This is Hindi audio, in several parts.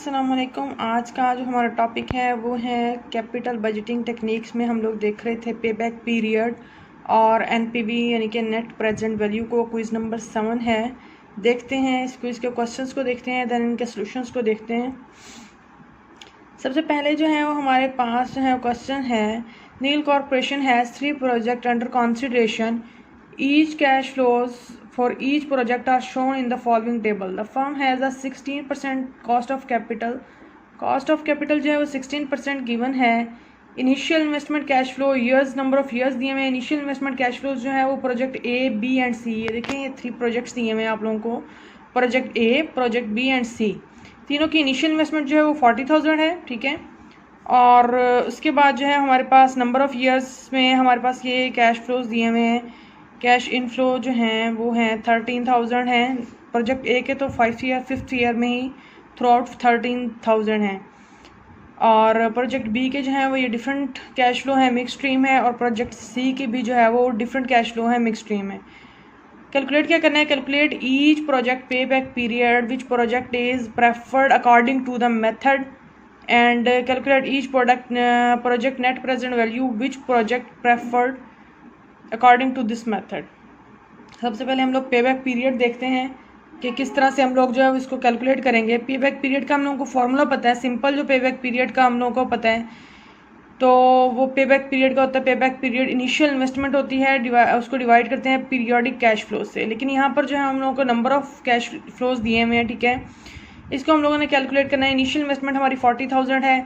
अस्सलाम वालेकुम। आज का जो हमारा टॉपिक है वो है कैपिटल बजटिंग टेक्निक्स में हम लोग देख रहे थे पे बैक पीरियड और एनपीवी यानी कि नेट प्रेजेंट वैल्यू को। क्विज़ नंबर 7 है, देखते हैं इस क्विज़ के क्वेश्चंस को, देखते हैं देन इनके सॉल्यूशंस को देखते हैं। सबसे पहले जो है वो हमारे पास जो है क्वेश्चन है, Neel corporation has 3 project under consideration, each cash flows for each project are shown in the following table. The firm has a 16% cost of capital. Cost of capital जो है वो 16% गिवन है। Initial investment cash flow years, number of years दिए हुए हैं। इनिशियल इन्वेस्टमेंट कैश फ्लोज जो है वो प्रोजेक्ट ए, बी एंड सी, ये देखें ये 3 प्रोजेक्ट्स दिए हुए हैं आप लोगों को, project A, project B and C. तीनों की इनिशियल इन्वेस्टमेंट जो है वो 40,000 है, ठीक है। और उसके बाद जो है हमारे पास नंबर ऑफ ईयर्स में हमारे पास ये कैश फ्लोज दिए हुए हैं। कैश इनफ्लो जो हैं वो हैं 13,000 हैं। प्रोजेक्ट ए के तो 5th ईयर में ही थ्रू आउट 13,000 हैं। और प्रोजेक्ट बी के जो हैं वो ये डिफरेंट कैश फ्लो है, मिक्स स्ट्रीम है। और प्रोजेक्ट सी के भी जो है वो डिफरेंट कैश फ्लो है, मिक्स स्ट्रीम है। कैलकुलेट क्या करना है, calculate each project payback period which project is preferred according to the method and calculate each project net present value which project preferred according to this method. सबसे पहले हम लोग पे बैक पीरियड देखते हैं कि किस तरह से हम लोग जो है इसको कैलकुलेट करेंगे। पे बैक पीरियड का हम लोगों को फॉर्मूला पता है, सिंपल जो पे बैक पीरियड का हम लोगों को पता है, तो वो पे बैक पीरियड का होता है, पे बैक पीरियड इनिशियल इन्वेस्टमेंट होती है, उसको डिवाइड करते हैं पीरियोडिक कैश फ्लो से। लेकिन यहाँ पर जो है हम लोगों को नंबर ऑफ कैश फ्लोज दिए हुए हैं, ठीक है। इसको हम लोगों ने कैलकुलेट करना है। इनिशियल इन्वेस्टमेंट हमारी 40,000 है,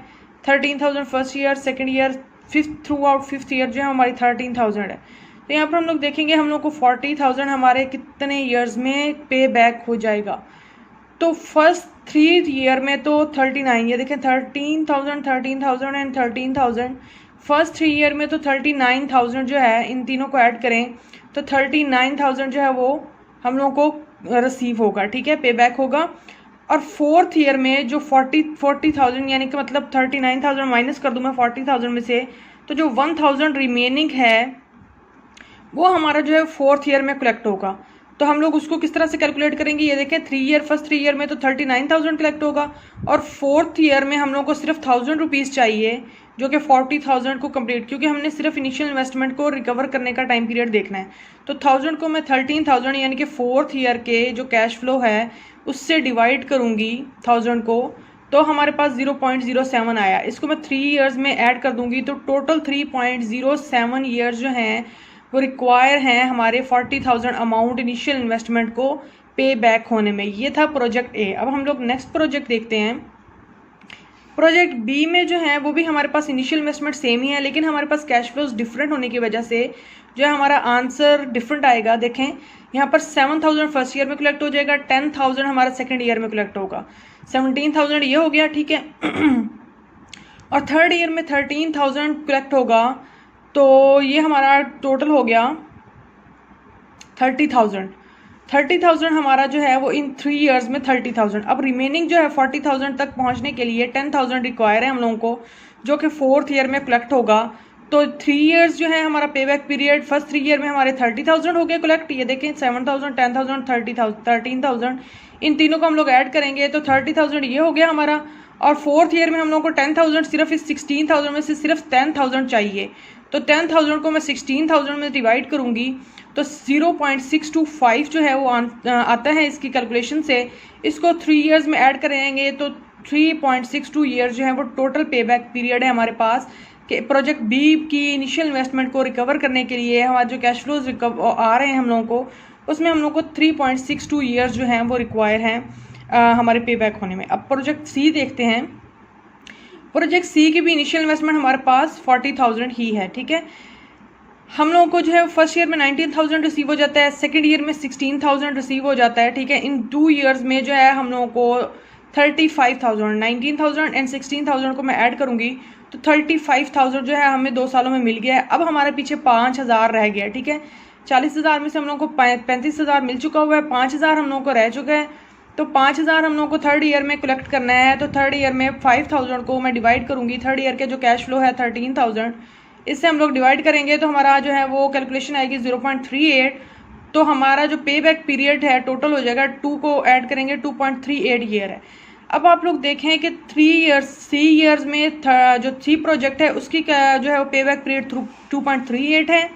13,000 first year, second year, through out 5th year जो है हमारी 13,000 है। तो यहाँ पर हम लोग देखेंगे हम लोग को 40,000 हमारे कितने ईयर्स में पे बैक हो जाएगा। तो फर्स्ट 3 ईयर में तो 39, ये देखें 13,000, 13,000 एंड 13,000। फर्स्ट 3 ईयर में तो 39,000 जो है, इन तीनों को ऐड करें तो 39,000 जो है वो हम लोगों को रिसीव होगा, ठीक है, पे बैक होगा। और 4th ईयर में जो 40,000 यानी कि मतलब 39,000 माइनस कर दूँ मैं 40,000 में से, तो जो 1,000 रिमेनिंग है वो हमारा जो है 4th ईयर में कलेक्ट होगा। तो हम लोग उसको किस तरह से कैलकुलेट करेंगे, ये देखें फर्स्ट 3 ईयर में तो 39,000 कलेक्ट होगा और 4th ईयर में हम लोग को सिर्फ 1,000 रुपीज़ चाहिए जो कि 40,000 को कंप्लीट, क्योंकि हमने सिर्फ इनिशियल इन्वेस्टमेंट को रिकवर करने का टाइम पीरियड देखना है। तो 1,000 को मैं 13,000 यानी कि 4th ईयर के जो कैश फ्लो है उससे डिवाइड करूँगी 1,000 को, तो हमारे पास 0.07 आया। इसको मैं 3 ईयर्स में ऐड कर दूँगी तो टोटल 3.07 ईयर्स जो हैं वो रिक्वायर हैं हमारे 40,000 अमाउंट इनिशियल इन्वेस्टमेंट को पे बैक होने में। ये था प्रोजेक्ट ए। अब हम लोग नेक्स्ट प्रोजेक्ट देखते हैं। प्रोजेक्ट बी में जो है वो भी हमारे पास इनिशियल इन्वेस्टमेंट सेम ही है, लेकिन हमारे पास कैश फ्लोज डिफरेंट होने की वजह से जो है हमारा आंसर डिफरेंट आएगा। देखें यहाँ पर 7,000 फर्स्ट ईयर में कलेक्ट हो जाएगा, 10,000 हमारा सेकेंड ईयर में कलेक्ट होगा, 17,000 ये हो गया, ठीक है। और 3rd ईयर में 13,000 कलेक्ट होगा, तो ये हमारा टोटल हो गया 30,000 हमारा जो है वो इन 3 ईयर्स में 30,000। अब रिमेनिंग जो है 40,000 तक पहुंचने के लिए 10,000 रिक्वायर है हम लोगों को, जो कि 4th ईयर में कलेक्ट होगा। तो 3 ईयर्स जो है हमारा पे बैक पीरियड, फर्स्ट 3 ईयर में हमारे 30,000 हो गए कलेक्ट, ये देखें 7,000, 10,000, 30,000, 13,000, इन तीनों को हम लोग ऐड करेंगे तो 30,000 ये हो गया हमारा। और 4th ईयर में हम लोग को 10,000, सिर्फ इस 16,000 में से सिर्फ 10,000 चाहिए, तो 10,000 को मैं 16,000 में डिवाइड करूंगी तो 0.625 जो है वो आता है इसकी कैलकुलेशन से। इसको 3 ईयर्स में ऐड करेंगे तो 3.62 ईयर्स जो है वो टोटल पे बैक पीरियड है हमारे पास कि प्रोजेक्ट बी की इनिशियल इन्वेस्टमेंट को रिकवर करने के लिए हमारे जो कैश फ्लोज आ रहे हैं हम लोगों को, उसमें हम लोग को 3.62 ईयर्स जो हैं वो रिक्वायर हैं हमारे पे बैक होने में। अब प्रोजेक्ट सी देखते हैं। प्रोजेक्ट सी की भी इनिशियल इन्वेस्टमेंट हमारे पास 40,000 ही है, ठीक है। हम लोगों को जो है फर्स्ट ईयर में 19,000 रिसीव हो जाता है, सेकंड ईयर में 16,000 रिसीव हो जाता है, ठीक है। इन 2 ईयर्स में जो है हम लोगों को 35,000, 19,000 एंड 16,000 को मैं ऐड करूंगी तो 35,000 जो है हमें 2 सालों में मिल गया है। अब हमारे पीछे 5,000 रह गया, ठीक है। 40,000 में से हम लोगों को 35,000 मिल चुका हुआ है, 5,000 हम लोगों को रह चुका है। तो 5,000 हम लोगों को 3rd ईयर में कलेक्ट करना है, तो 3rd ईयर में 5,000 को मैं डिवाइड करूंगी। 3rd ईयर के जो कैश फ्लो है 13,000, इससे हम लोग डिवाइड करेंगे तो हमारा जो है वो कैलकुलेशन आएगी 0.38। तो हमारा जो पे बैक पीरियड है टोटल हो जाएगा, 2 को ऐड करेंगे 2.38 ईयर है। अब आप लोग देखें कि 3 ईयर्स में जो 3 प्रोजेक्ट है उसकी जो है वो पे बैक पीरियड 2.38 है।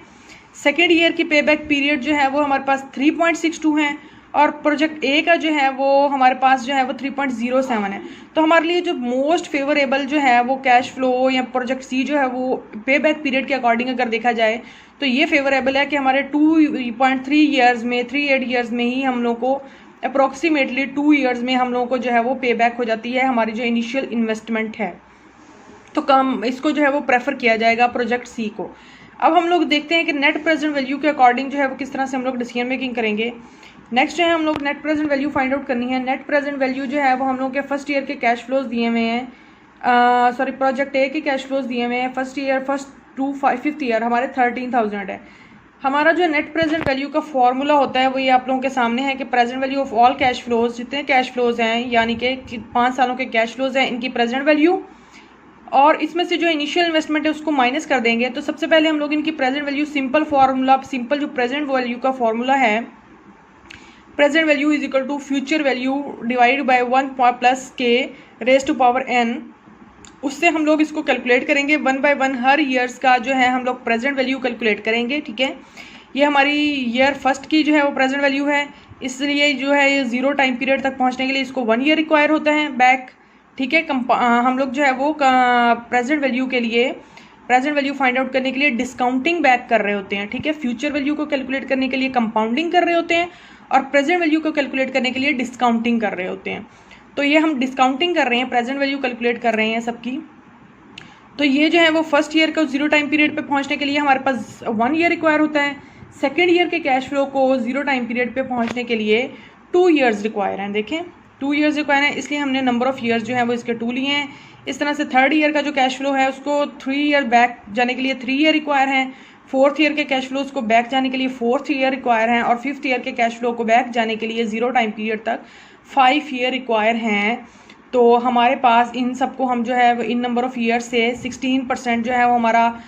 सेकेंड ईयर की पे बैक पीरियड जो है वो हमारे पास 3.62 है और प्रोजेक्ट ए का जो है वो हमारे पास जो है वो 3.07 है। तो हमारे लिए जो मोस्ट फेवरेबल जो है वो कैश फ्लो या प्रोजेक्ट सी जो है वो पे बैक पीरियड के अकॉर्डिंग अगर देखा जाए तो ये फेवरेबल है कि हमारे 2.3 ईयर्स में 3.8 ईयर्स में ही हम लोग को अप्रोक्सीमेटली 2 ईयर्स में हम लोगों को जो है वो पे बैक हो जाती है हमारी जो इनिशियल इन्वेस्टमेंट है। तो कम इसको जो है वो प्रेफर किया जाएगा प्रोजेक्ट सी को। अब हम लोग देखते हैं कि नेट प्रेजेंट वैल्यू के अकॉर्डिंग जो है वो किस तरह से हम लोग डिसीजन मेकिंग करेंगे। नेक्स्ट जो है हम लोग net present value find out करनी है। नेट प्रेजेंट वैल्यू जो है वो हम लोग के फर्स्ट ईयर के कैश फ्लोज दिए हुए हैं, प्रोजेक्ट ए के कैश फ्लोज दिए हुए हैं फर्स्ट टू फिफ्थ ईयर हमारे 13,000 है। हमारा जो नेट प्रेजेंट वैल्यू का फॉर्मूला होता है वो ये आप लोगों के सामने है कि present value of all cash flows, जितने कैश फ्लोज हैं यानी कि 5 सालों के कैश फ्लोज हैं इनकी प्रेजेंट वैल्यू, और इसमें से जो इनिशियल इन्वेस्टमेंट है उसको माइनस कर देंगे। तो सबसे पहले हम लोग इनकी प्रेजेंट वैल्यू सिंपल जो प्रेजेंट वैल्यू का फॉर्मूला है, present value is equal to future value divide by 1 plus K raise to power n, उससे हम लोग इसको कैलकुलेट करेंगे 1 by 1 हर ईयर्स का जो है हम लोग प्रेजेंट वैल्यू कैलकुलेट करेंगे। ठीक है, ये हमारी ईयर फर्स्ट की जो है वो प्रेजेंट वैल्यू है, इसलिए जो है ये 0 टाइम पीरियड तक पहुंचने के लिए इसको 1 ईयर रिक्वायर होता है बैक। ठीक है, हम लोग जो है वो प्रेजेंट वैल्यू के लिए प्रेजेंट वैल्यू फाइंड आउट करने के लिए डिस्काउंटिंग बैक कर रहे होते हैं। ठीक है, फ्यूचर वैल्यू को कैलकुलेट करने के लिए कंपाउंडिंग कर रहे होते हैं और प्रेजेंट वैल्यू को कैलकुलेट करने के लिए डिस्काउंटिंग कर रहे होते हैं। तो ये हम डिस्काउंटिंग कर रहे हैं, प्रेजेंट वैल्यू कैलकुलेट कर रहे हैं सबकी। तो ये जो है वो फर्स्ट ईयर को 0 टाइम पीरियड पे पहुंचने के लिए हमारे पास 1 ईयर रिक्वायर होता है। सेकेंड ईयर के कैश फ्लो को 0 टाइम पीरियड पे पहुंचने के लिए 2 ईयर्स रिक्वायर हैं। देखें 2 ईयर्स रिक्वायर हैं, इसलिए हमने नंबर ऑफ ईयर्स जो है वो इसके 2 लिए हैं। इस तरह से थर्ड ईयर का जो कैश फ्लो है उसको 3 ईयर बैक जाने के लिए 3 ईयर रिक्वायर हैं। फोर्थ ईयर के कैश फ्लोज को बैक जाने के लिए 4th ईयर रिक्वायर हैं और फिफ्थ ईयर के कैश फ्लो को बैक जाने के लिए 0 टाइम पीरियड तक 5 ईयर रिक्वायर हैं। तो हमारे पास इन सबको हम जो है इन नंबर ऑफ ईयर से 16% जो है वो हमारा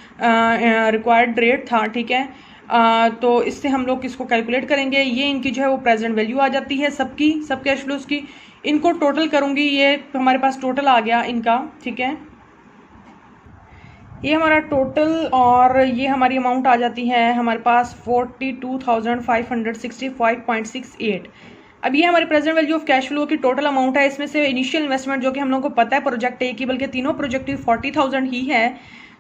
रिक्वायर्ड रेट था। ठीक है, तो इससे हम लोग किसको कैलकुलेट करेंगे, ये इनकी जो है वो प्रेजेंट वैल्यू आ जाती है सब कैश फ्लोज की। इनको टोटल करूँगी, ये हमारे पास टोटल आ गया इनका। ठीक है, ये हमारा टोटल और ये हमारी अमाउंट आ जाती है हमारे पास 42,565.68। अब ये हमारी present value of cash flow की टोटल अमाउंट है। इसमें से इनिशियल इन्वेस्टमेंट जो कि हम लोगों को पता है प्रोजेक्ट ए की, बल्कि तीनों प्रोजेक्ट की 40,000 ही है,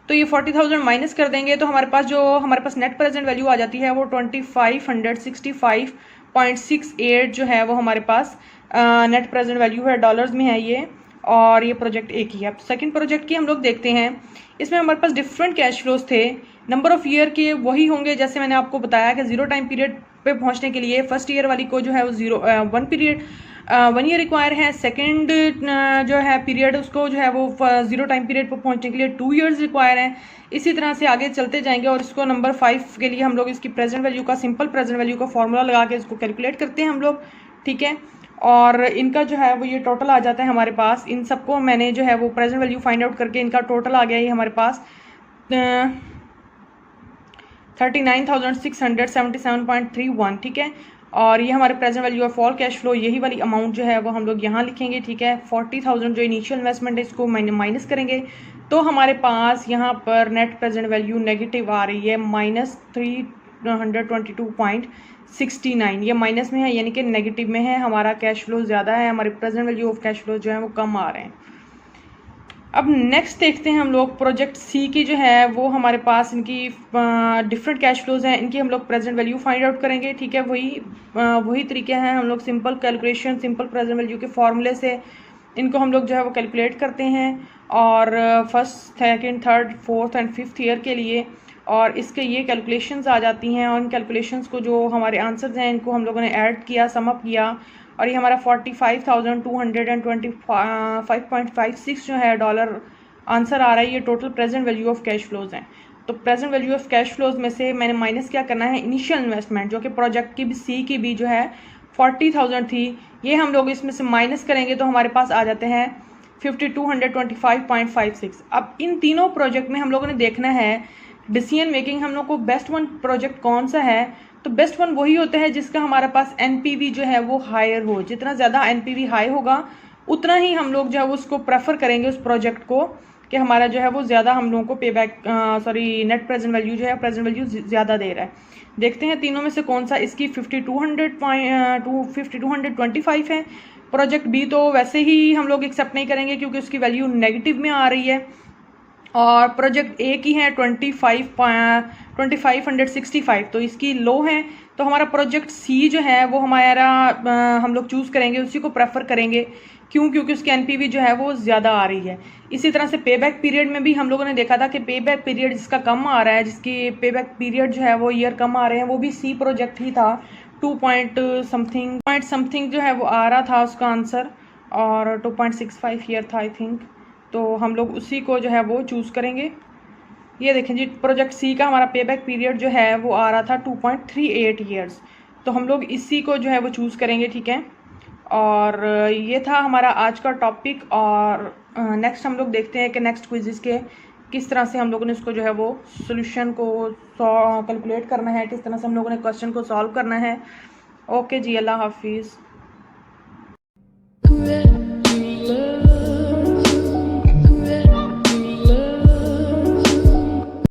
तो ये 40,000 माइनस कर देंगे तो हमारे पास नेट प्रेजेंट वैल्यू आ जाती है वो 2565.68 जो है वो हमारे पास नेट प्रेजेंट वैल्यू है, डॉलर्स में है ये, और ये प्रोजेक्ट ए की है। अब सेकंड प्रोजेक्ट की हम लोग देखते हैं, इसमें हमारे पास डिफरेंट कैश फ्लोज थे, नंबर ऑफ ईयर के वही होंगे जैसे मैंने आपको बताया कि 0 टाइम पीरियड पे पहुंचने के लिए फर्स्ट ईयर वाली को जो है वो 1 ईयर रिक्वायर है। सेकंड जो है पीरियड उसको जो है वो 0 टाइम पीरियड पे पहुंचने के लिए 2 ईयर्स रिक्वायर है। इसी तरह से आगे चलते जाएंगे और इसको नंबर 5 के लिए हम लोग इसकी प्रेजेंट वैल्यू का सिंपल प्रेजेंट वैल्यू का फॉर्मूला लगा के इसको कैलकुलेट करते हैं हम लोग। ठीक है, और इनका जो है वो ये टोटल आ जाता है हमारे पास। इन सबको मैंने जो है वो प्रेजेंट वैल्यू फाइंड आउट करके इनका टोटल आ गया ये हमारे पास 39,677.31। ठीक है, और ये हमारे present value of all cash flow, यही वाली अमाउंट जो है वो हम लोग यहाँ लिखेंगे। ठीक है, 40,000 जो इनिशियल इन्वेस्टमेंट है इसको माइनस करेंगे तो हमारे पास यहाँ पर नेट प्रेजेंट वैल्यू नेगेटिव आ रही है -322.69। ये माइनस में है यानी कि नेगेटिव में है, हमारा कैश फ्लो ज़्यादा है, हमारे present value of cash flow जो है वो कम आ रहे हैं। अब नेक्स्ट देखते हैं हम लोग प्रोजेक्ट सी की जो है वो हमारे पास इनकी डिफरेंट कैश फ्लोज हैं, इनकी हम लोग प्रेजेंट वैल्यू फाइंड आउट करेंगे। ठीक है, वही तरीके हैं, हम लोग simple calculation simple present value के फॉर्मूले से इनको हम लोग जो है वो कैलकुलेट करते हैं और first second third fourth and fifth year के लिए, और इसके ये कैलकुलेशंस आ जाती हैं और इन कैलकुलेशंस को जो हमारे आंसर्स हैं इनको हम लोगों ने ऐड किया, सम अप किया, और ये हमारा 45,225.56 जो है डॉलर आंसर आ रहा है। ये total present value of cash flows हैं। तो present value of cash flows में से मैंने माइनस क्या करना है, इनिशियल इन्वेस्टमेंट जो कि प्रोजेक्ट की भी सी की भी जो है 40,000 थी, ये हम लोग इसमें से माइनस करेंगे तो हमारे पास आ जाते हैं 5225.56। अब इन तीनों प्रोजेक्ट में हम लोगों ने देखना है डिसीजन मेकिंग, हम लोग को बेस्ट वन प्रोजेक्ट कौन सा है, तो बेस्ट वन वही होता है जिसका हमारे पास एनपीवी जो है वो हायर हो। जितना ज़्यादा एनपीवी हाई होगा उतना ही हम लोग जो है उसको प्रेफर करेंगे उस प्रोजेक्ट को कि हमारा जो है वो ज़्यादा हम लोगों को पे बैक नेट प्रेजेंट वैल्यू जो है प्रेजेंट वैल्यू ज़्यादा दे रहा है। देखते हैं तीनों में से कौन सा इसकी 5225 है। प्रोजेक्ट बी तो वैसे ही हम लोग एक्सेप्ट नहीं करेंगे क्योंकि उसकी वैल्यू नेगेटिव में आ रही है, और प्रोजेक्ट ए की है 2565 तो इसकी लो है। तो हमारा प्रोजेक्ट सी जो है वो हमारा हम लोग चूज़ करेंगे, उसी को प्रेफर करेंगे। क्यों? क्योंकि उसकी एनपीवी जो है वो ज़्यादा आ रही है। इसी तरह से पे बैक पीरियड में भी हम लोगों ने देखा था कि पे बैक पीरियड जिसका कम आ रहा है, जिसकी पे बैक पीरियड जो है वो ईयर कम आ रहे हैं, वो भी सी प्रोजेक्ट ही था। 2 पॉइंट समथिंग जो है वो आ रहा था उसका आंसर, और 2.65 ईयर था आई थिंक। तो हम लोग उसी को जो है वो चूज़ करेंगे। ये देखें जी, प्रोजेक्ट सी का हमारा पे बैक पीरियड जो है वो आ रहा था 2.38 ईयर्स, तो हम लोग इसी को जो है वो चूज़ करेंगे, ठीक है। और ये था हमारा आज का टॉपिक, और नेक्स्ट हम लोग देखते हैं कि नेक्स्ट क्विज़ के किस तरह से हम लोगों ने इसको जो है वो सोल्यूशन को कैलकुलेट करना है, किस तरह से हम लोगों ने क्वेश्चन को सॉल्व करना है। ओके जी, अल्लाह हाफिज़।